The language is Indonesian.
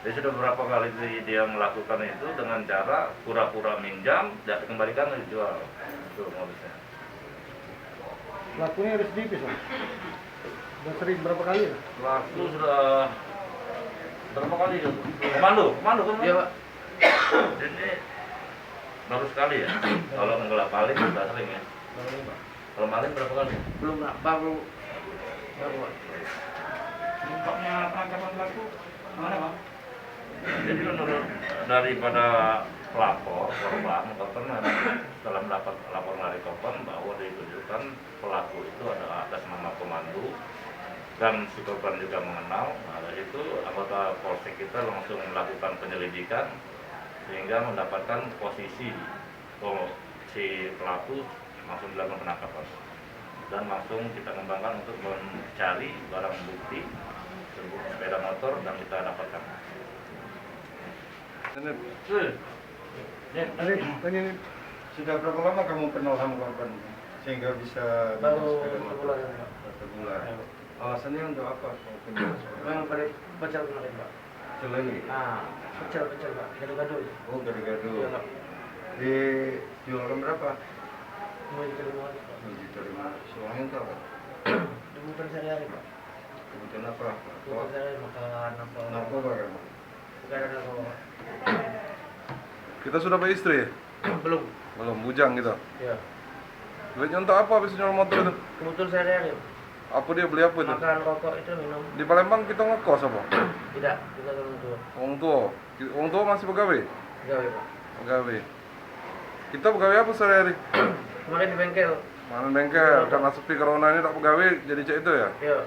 Dia sudah beberapa kali dia melakukan itu dengan cara pura-pura minjam, tidak dikembalikan dan dijual. Itu modusnya. Pelakunya residivis, Pak. Sudah sering berapa kali ya? Pelaku sudah berapa kali itu? Komando kan? Iya, Pak. Ini baru sekali ya. Kalau menggelap maling sudah sering ya. Kalau maling berapa kali? Belum, Pak. Baru. Pak. Ungkapnya penangkapan pelaku mana, Pak? Jadi menurut daripada pelapor korban setelah mendapat laporan dari korban bahwa ditunjukkan pelaku itu adalah atas nama komando dan si korban juga mengenal. Nah, dari itu anggota polsek kita langsung melakukan penyelidikan sehingga mendapatkan posisi si pelaku, langsung dilakukan penangkapan dan langsung kita kembangkan untuk mencari barang bukti sepeda motor dan kita dapatkan. Tanya nih. Sudah berapa lama kamu kenal sama korban sehingga bisa Baru sepeda 1 motor? bulan, Pak. 1 bulan. Alasannya untuk apa? Mau pinjam sepeda Memang motor? pada pecel kemarin, Pak. Celeni. Nah, pecel, Pak. Gaduh-gaduh. Oh, gado-gado. Iya, Pak. Dijual berapa? Mau diterima, Pak. 2 juta 500. Soalnya itu apa? Kebutuhan sehari-hari, Pak. Kebutuhan apa? Kebutuhan sehari-hari, makan apa. Narkoba kan? Bukan ada narkoba, Pak. Kita sudah beristri ya? Belum. Belum, bujang gitu. Ya. Duitnya untuk apa habis jual motor itu? Kebutuhan sehari-hari. Apa dia beli apa itu? Makan, rokok, itu minum. Di Palembang kita ngekos apa? Tidak, kita turun tua. Orang tua. Orang tua masih pegawai? Gawe, Pak. Pegawai. Kita pegawai apa sehari-hari? Kemarin di bengkel. Mana bengkel, karena sepi corona ini tak pegawai jadi cek itu ya? Iya.